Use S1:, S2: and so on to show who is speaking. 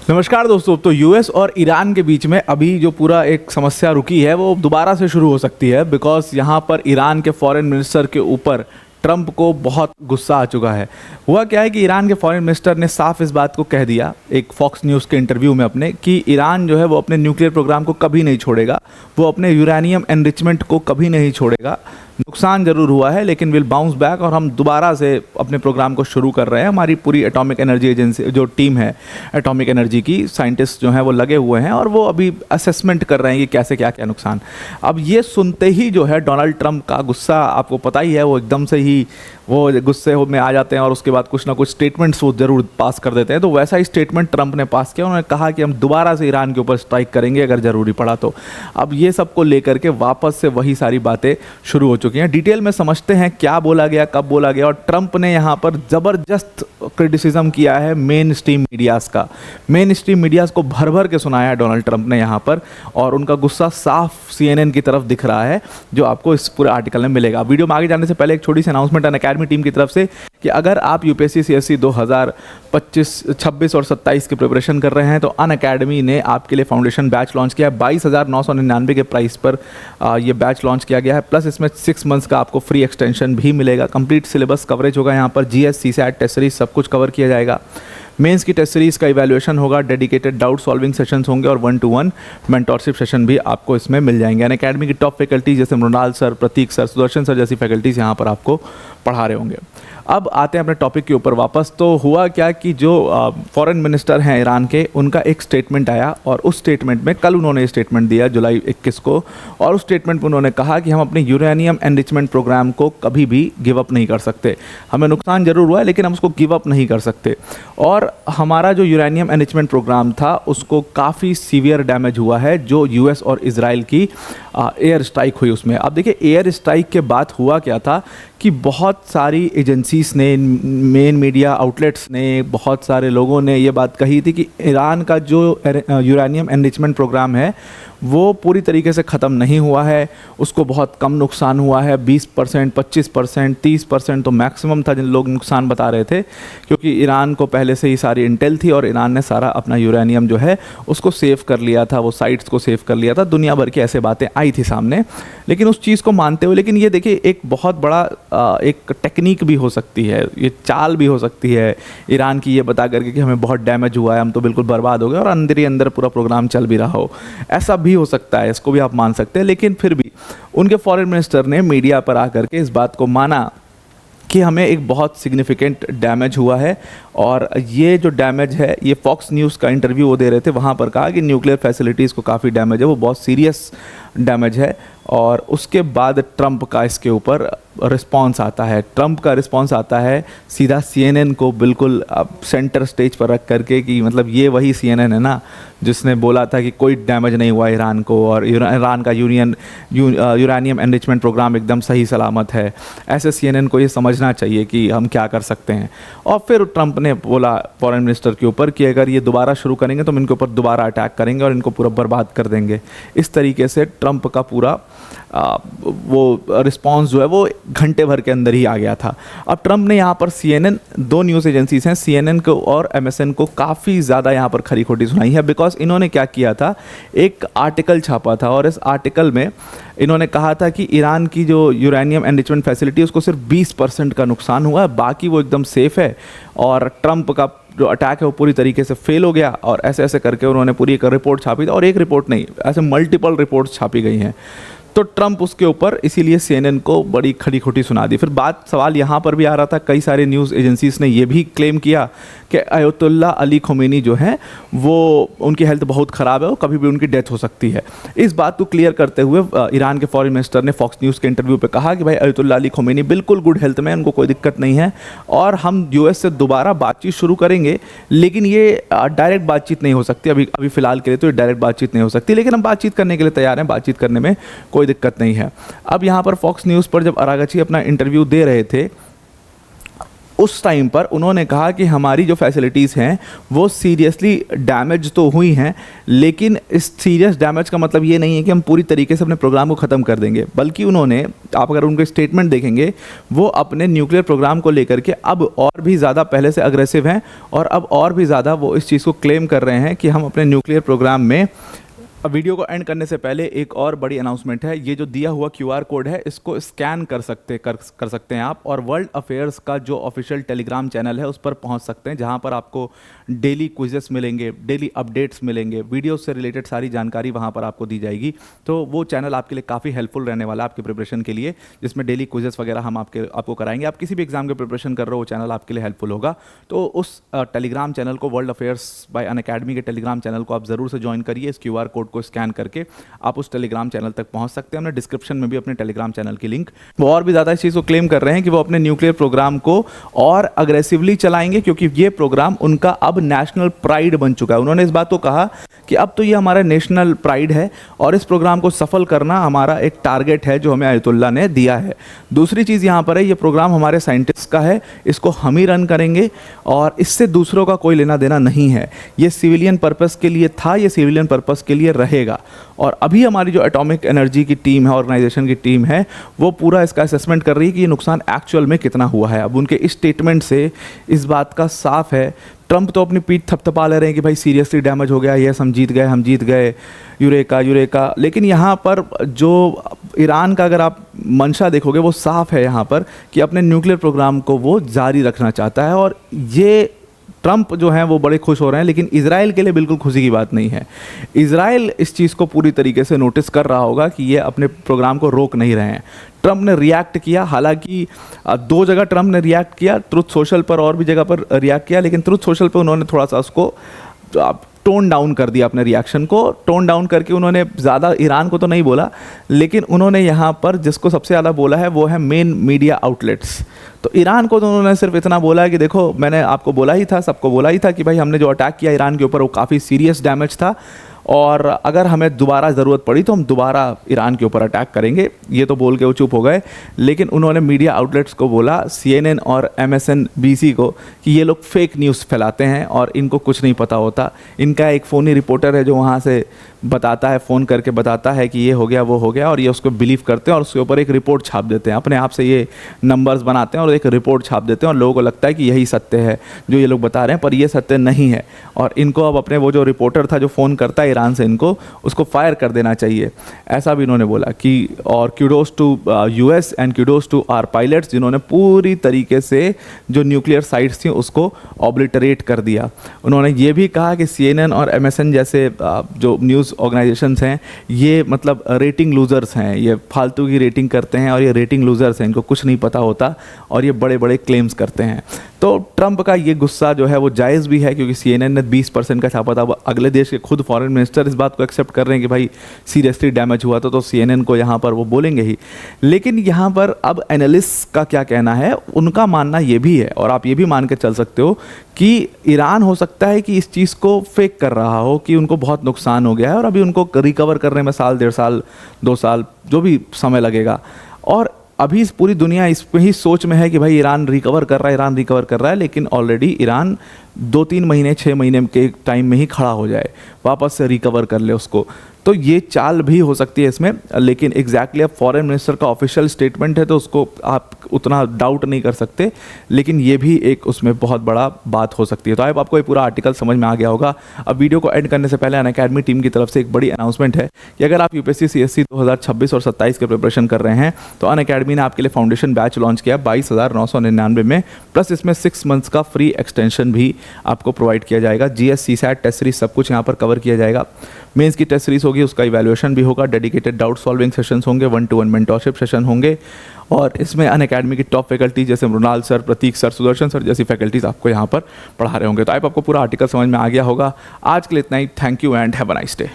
S1: नमस्कार दोस्तों। तो यूएस और ईरान के बीच में अभी जो पूरा एक समस्या रुकी है वो दोबारा से शुरू हो सकती है, बिकॉज यहाँ पर ईरान के फॉरेन मिनिस्टर के ऊपर ट्रंप को बहुत गुस्सा आ चुका है। हुआ क्या है कि ईरान के फॉरेन मिनिस्टर ने साफ इस बात को कह दिया एक फॉक्स न्यूज़ के इंटरव्यू में अपने कि ईरान जो है वो अपने न्यूक्लियर प्रोग्राम को कभी नहीं छोड़ेगा, वो अपने यूरेनियम एनरिचमेंट को कभी नहीं छोड़ेगा। नुकसान ज़रूर हुआ है लेकिन विल बाउंस बैक और हम दोबारा से अपने प्रोग्राम को शुरू कर रहे हैं। हमारी पूरी एटॉमिक एनर्जी एजेंसी जो टीम है एटॉमिक एनर्जी की, साइंटिस्ट जो हैं वो लगे हुए हैं और वो अभी असेसमेंट कर रहे हैं कि कैसे क्या क्या नुकसान। अब ये सुनते ही जो है डोनाल्ड ट्रंप का गुस्सा, आपको पता ही है, वो एकदम से ही वो गुस्से में आ जाते हैं और उसके बाद कुछ ना कुछ स्टेटमेंट्स वो ज़रूर पास कर देते हैं। तो वैसा ही स्टेटमेंट ट्रंप ने पास किया। उन्होंने कहा कि हम दोबारा से ईरान के ऊपर स्ट्राइक करेंगे अगर ज़रूरी पड़ा तो। अब ये सब को लेकर के वापस से वही सारी बातें शुरू हो चुकी हैं। डिटेल में समझते हैं क्या बोला गया, कब बोला गया। और ट्रंप ने यहाँ पर ज़बरदस्त क्रिटिसिज्म किया है मेन स्ट्रीम मीडियाज़ का। मेन स्ट्रीम मीडियाज़ को भर भर के सुनाया है डोनाल्ड ट्रंप ने यहाँ पर, और उनका गुस्सा साफ CNN की तरफ दिख रहा है, जो आपको इस पूरे आर्टिकल में मिलेगा। वीडियो में आगे जाने से पहले एक छोटी सी अनाउंसमेंट अनअकैडमी टीम की तरफ से कि अगर आप यूपीएससी CSE 2025, 26 और 27 की प्रिपरेशन कर रहे हैं तो अनअकैडमी ने आपके लिए फाउंडेशन बैच लॉन्च किया है। 22,999 के प्राइस पर ये बैच लॉन्च किया गया है। प्लस इसमें 6 मंथ्स का आपको फ्री एक्सटेंशन भी मिलेगा। कंप्लीट सिलेबस कवरेज होगा यहाँ पर। GS, CSAT, टेस्ट सीरीज सब कुछ कवर किया जाएगा। मेंस की टेस्ट सीरीज़ का इवैल्यूएशन होगा, डेडिकेटेड डाउट सॉल्विंग सेशंस होंगे और 1-to-1 मेंटोरशिप सेशन भी आपको इसमें मिल जाएंगे। अनअकैडमी की टॉप फैकल्टी जैसे मृणाल सर, प्रतीक सर, सुदर्शन सर जैसी फैकल्टीज़ यहाँ पर आपको पढ़ा रहे होंगे। अब आते हैं अपने टॉपिक के ऊपर वापस। तो हुआ क्या कि जो फॉरेन मिनिस्टर हैं ईरान के, उनका एक स्टेटमेंट आया और उस स्टेटमेंट में कल उन्होंने स्टेटमेंट दिया जुलाई 21 को, और उस स्टेटमेंट में उन्होंने कहा कि हम अपने यूरेनियम एनरिचमेंट प्रोग्राम को कभी भी गिव अप नहीं कर सकते। हमें नुकसान ज़रूर हुआ है लेकिन हम उसको गिव अप नहीं कर सकते। और हमारा जो यूरेनियम एनरिचमेंट प्रोग्राम था उसको काफ़ी सीवियर डैमेज हुआ है जो US और इजराइल की एयर स्ट्राइक हुई उसमें। अब देखिए एयर स्ट्राइक के बाद हुआ क्या था कि बहुत सारी एजेंसीज़ ने, मेन मीडिया आउटलेट्स ने, बहुत सारे लोगों ने ये बात कही थी कि ईरान का जो यूरेनियम एनरिचमेंट प्रोग्राम है वो पूरी तरीके से ख़त्म नहीं हुआ है, उसको बहुत कम नुकसान हुआ है। 20%, 25%, 30% तो मैक्सिमम था जिन लोग नुकसान बता रहे थे, क्योंकि ईरान को पहले से ही सारी इंटेल थी और ईरान ने सारा अपना यूरेनियम जो है उसको सेव कर लिया था, वो साइट्स को सेव कर लिया था। दुनिया भर की ऐसे बातें आई थी सामने, लेकिन उस चीज़ को मानते हुए, लेकिन ये देखिए एक बहुत बड़ा एक टेक्निक भी हो सकती है, ये चाल भी हो सकती है ईरान की, ये बता करके कि हमें बहुत डैमेज हुआ है, हम तो बिल्कुल बर्बाद हो गए, और अंदर ही अंदर पूरा प्रोग्राम चल भी रहा हो। ऐसा भी हो सकता है, इसको भी आप मान सकते हैं। लेकिन फिर भी उनके फॉरेन मिनिस्टर ने मीडिया पर आकर के इस बात को माना कि हमें एक बहुत सिग्निफिकेंट डैमेज हुआ है, और ये जो डैमेज है, ये फॉक्स न्यूज़ का इंटरव्यू वो दे रहे थे, वहाँ पर कहा कि न्यूक्लियर फैसिलिटीज़ को काफ़ी डैमेज है, वो बहुत सीरियस डैमेज है। और उसके बाद ट्रंप का इसके ऊपर रिस्पांस आता है। ट्रंप का रिस्पांस आता है सीधा CNN को बिल्कुल सेंटर स्टेज पर रख करके कि मतलब ये वही CNN है ना जिसने बोला था कि कोई डैमेज नहीं हुआ ईरान को, और ईरान का यूरेनियम एनरिचमेंट प्रोग्राम एकदम सही सलामत है। ऐसे CNN को ये समझना चाहिए कि हम क्या कर सकते हैं। और फिर ट्रंप ने बोला फॉरेन मिनिस्टर के ऊपर कि अगर ये दोबारा शुरू करेंगे तो हम इनके ऊपर दोबारा अटैक करेंगे और इनको पूरा बर्बाद कर देंगे। इस तरीके से ट्रंप का पूरा वो रिस्पांस जो है वो घंटे भर के अंदर ही आ गया था। अब ट्रंप ने यहाँ पर CNN, 2 न्यूज़ एजेंसीज हैं, CNN को और MSN को काफ़ी ज़्यादा यहाँ पर खरी खोटी सुनाई है। बिकॉज इन्होंने क्या किया था, एक आर्टिकल छापा था और इस आर्टिकल में इन्होंने कहा था कि ईरान की जो यूरेनियम एनरिचमेंट फैसिलिटी उसको सिर्फ 20% का नुकसान हुआ है, बाकी वो एकदम सेफ़ है, और ट्रंप का जो अटैक है वो पूरी तरीके से फेल हो गया। और ऐसे ऐसे करके उन्होंने पूरी एक रिपोर्ट छापी थी, और एक रिपोर्ट नहीं, ऐसे मल्टीपल रिपोर्ट्स छापी गई हैं। तो ट्रंप उसके ऊपर इसीलिए CNN को बड़ी खड़ी खोटी सुना दी। फिर सवाल यहाँ पर भी आ रहा था, कई सारे न्यूज़ एजेंसीज ने ये भी क्लेम किया कि अयतुल्ला अली खोमेनी जो हैं वो, उनकी हेल्थ बहुत ख़राब है, वो कभी भी उनकी डेथ हो सकती है। इस बात को क्लियर करते हुए ईरान के फॉरेन मिनिस्टर ने फॉक्स न्यूज़ के इंटरव्यू पे कहा कि भाई अयतुल्ला अली खोमेनी बिल्कुल गुड हेल्थ में, उनको कोई दिक्कत नहीं है, और हम US से दोबारा बातचीत शुरू करेंगे, लेकिन ये डायरेक्ट बातचीत नहीं हो सकती। अभी फ़िलहाल के लिए तो ये डायरेक्ट बातचीत नहीं हो सकती, लेकिन हम बातचीत करने के लिए तैयार हैं, बातचीत करने में कोई दिक्कत नहीं है। अब यहाँ पर फॉक्स न्यूज़ पर जब अरागची अपना इंटरव्यू दे रहे थे उस टाइम पर उन्होंने कहा कि हमारी जो फैसिलिटीज़ हैं वो सीरियसली डैमेज तो हुई हैं, लेकिन इस सीरियस डैमेज का मतलब ये नहीं है कि हम पूरी तरीके से अपने प्रोग्राम को ख़त्म कर देंगे, बल्कि उन्होंने, आप अगर उनके स्टेटमेंट देखेंगे, वो अपने न्यूक्लियर प्रोग्राम को लेकर के अब और भी ज़्यादा पहले से अग्रेसिव हैं और अब और भी ज़्यादा वो इस चीज़ को क्लेम कर रहे हैं कि हम अपने न्यूक्लियर प्रोग्राम में। अब वीडियो को एंड करने से पहले एक और बड़ी अनाउंसमेंट है। ये जो दिया हुआ QR कोड है, इसको स्कैन कर सकते हैं आप, और वर्ल्ड अफेयर्स का जो ऑफिशियल टेलीग्राम चैनल है उस पर पहुंच सकते हैं, जहां पर आपको डेली क्विजेस मिलेंगे, डेली अपडेट्स मिलेंगे, वीडियो से रिलेटेड सारी जानकारी वहां पर आपको दी जाएगी। तो वो चैनल आपके लिए काफ़ी हेल्पफुल रहने वाला है आपकी प्रिपरेशन के लिए, जिसमें डेली क्विजेस वगैरह हम आपको कराएंगे। आप किसी भी एग्जाम के प्रिपरेशन कर रहे हो, वो चैनल आपके लिए हेल्पफुल होगा। तो उस टेलीग्राम चैनल को, वर्ल्ड अफेयर्स बाय अनअकैडमी के टेलीग्राम चैनल को आप ज़रूर से ज्वाइन करिए। इस QR कोड को स्कैन करके आप उस टेलीग्राम चैनल तक पहुंच सकते हैं। हमने डिस्क्रिप्शन में भी अपने टेलीग्राम चैनल की लिंक, वो और भी ज़्यादा इस चीज़ को क्लेम कर रहे हैं कि वो अपने न्यूक्लियर प्रोग्राम को और अग्रेसिवली चलाएंगे, क्योंकि ये प्रोग्राम उनका अब नेशनल प्राइड बन चुका है। उन्होंने इस बात को कहा कि अब तो ये हमारा नेशनल प्राइड है और इस प्रोग्राम को सफल करना हमारा एक टारगेट है जो हमें आयतुल्लाह ने दिया है। दूसरी चीज़ यहाँ पर है, ये प्रोग्राम हमारे साइंटिस्ट का है, इसको हम ही रन करेंगे और इससे दूसरों का कोई लेना देना नहीं है। ये सिविलियन पर्पस के लिए था, ये सिविलियन पर्पस के लिए रहेगा। और अभी हमारी जो एटॉमिक एनर्जी की टीम है, ऑर्गेनाइजेशन की टीम है, वो पूरा इसका असेसमेंट कर रही है कि ये नुकसान एक्चुअल में कितना हुआ है। अब उनके इस स्टेटमेंट से इस बात का साफ है, ट्रंप तो अपनी पीठ थपथपा ले रहे हैं कि भाई सीरियसली डैमेज हो गया, ये हम जीत गए, यूरेका यूरेका। लेकिन यहाँ पर जो ईरान का अगर आप मंशा देखोगे, वो साफ़ है यहाँ पर कि अपने न्यूक्लियर प्रोग्राम को वो जारी रखना चाहता है। और ये ट्रंप जो हैं वो बड़े खुश हो रहे हैं, लेकिन इजराइल के लिए बिल्कुल खुशी की बात नहीं है। इजराइल इस चीज़ को पूरी तरीके से नोटिस कर रहा होगा कि ये अपने प्रोग्राम को रोक नहीं रहे हैं। ट्रंप ने रिएक्ट किया, हालांकि 2 जगह ट्रंप ने रिएक्ट किया, ट्रुथ सोशल पर और भी जगह पर रिएक्ट किया, लेकिन ट्रुथ सोशल पर उन्होंने थोड़ा सा उसको टोन डाउन कर दिया, अपने रिएक्शन को टोन डाउन करके उन्होंने ज़्यादा ईरान को तो नहीं बोला, लेकिन उन्होंने यहाँ पर जिसको सबसे ज़्यादा बोला है वो है मेन मीडिया आउटलेट्स। तो ईरान को तो उन्होंने सिर्फ इतना बोला है कि देखो, मैंने आपको बोला ही था, सबको बोला ही था कि भाई हमने जो अटैक किया ईरान के ऊपर वो काफ़ी सीरियस डैमेज था, और अगर हमें दोबारा ज़रूरत पड़ी तो हम दोबारा ईरान के ऊपर अटैक करेंगे। ये तो बोल के वो चुप हो गए, लेकिन उन्होंने मीडिया आउटलेट्स को बोला, CNN और MSNBC को, कि ये लोग फेक न्यूज़ फैलाते हैं और इनको कुछ नहीं पता होता। इनका एक फ़ोनी रिपोर्टर है जो वहाँ से बताता है, फ़ोन करके बताता है कि ये हो गया वो हो गया, और ये उसको बिलीव करते हैं और उसके ऊपर एक रिपोर्ट छाप देते हैं। अपने आप से ये नंबर्स बनाते हैं और एक रिपोर्ट छाप देते हैं और लोगों को लगता है कि यही सत्य है जो ये लोग बता रहे हैं, पर ये सत्य नहीं है। और इनको अब अपने वो जो रिपोर्टर था जो फ़ोन करता है ईरान से इनको, उसको फायर कर देना चाहिए, ऐसा भी इन्होंने बोला कि। और kudos to US and kudos to our pilots, जिन्होंने पूरी तरीके से जो न्यूक्लियर साइट्स थी उसको ऑब्लिटरेट कर दिया। उन्होंने ये भी कहा कि CNN और MSN जैसे जो न्यूज़ ऑर्गेनाइजेशंस हैं, ये मतलब रेटिंग लूजर्स हैं, ये फालतू की रेटिंग करते हैं और ये रेटिंग लूजर्स हैं, इनको कुछ नहीं पता होता और ये बड़े बड़े क्लेम्स करते हैं। तो ट्रंप का ये गुस्सा जो है वो जायज़ भी है, क्योंकि CNN ने 20% का छापा था। अगले देश के खुद फॉरेन मिनिस्टर इस बात को एक्सेप्ट कर रहे हैं कि भाई सीरियसली डैमेज हुआ तो CNN को यहाँ पर वो बोलेंगे ही। लेकिन यहाँ पर अब एनालिस्ट का क्या कहना है, उनका मानना ये भी है, और आप ये भी मान के चल सकते हो कि ईरान हो सकता है कि इस चीज़ को फेक कर रहा हो कि उनको बहुत नुकसान हो गया है और अभी उनको रिकवर करने में साल, 1.5 साल, 2 साल जो भी समय लगेगा। और अभी पूरी दुनिया इस पे ही सोच में है कि भाई ईरान रिकवर कर रहा है, लेकिन ऑलरेडी ईरान 2-3 महीने, 6 महीने के टाइम में ही खड़ा हो जाए, वापस से रिकवर कर ले उसको। तो ये चाल भी हो सकती है इसमें, लेकिन एग्जैक्टली अब फॉरेन मिनिस्टर का ऑफिशियल स्टेटमेंट है तो उसको आप उतना डाउट नहीं कर सकते, लेकिन ये भी एक उसमें बहुत बड़ा बात हो सकती है। तो आपको ये पूरा आर्टिकल समझ में आ गया होगा। अब वीडियो को एंड करने से पहले अनअकैडमी टीम की तरफ से एक बड़ी अनाउंसमेंट है कि अगर आप UPSC CSC 2026 और 27 के प्रिपरेशन कर रहे हैं तो अनअकैडमी ने आपके लिए फाउंडेशन बैच लॉन्च किया 22,999 में, प्लस इसमें 6 मंथ्स का फ्री एक्सटेंशन भी आपको प्रोवाइड किया जाएगा। GS CSAT टेस्ट सीरीज सब कुछ यहाँ पर कवर किया जाएगा। मेंस की टेस्ट सीरीज होगी, उसका इवैल्यूएशन भी होगा, डेडिकेटेड डाउट सॉल्विंग सेशंस होंगे, 1-to-1 मेंटरशिप सेशन होंगे, और इसमें अनअकैडमी की टॉप फैकल्टी जैसे मृणाल सर, प्रतीक सर, सुदर्शन सर जैसी फैकल्टीज आपको यहाँ पर पढ़ा रहे होंगे। तो आपको पूरा आर्टिकल समझ में आ गया होगा। आज के लिए इतना ही। Thank you and have a nice day.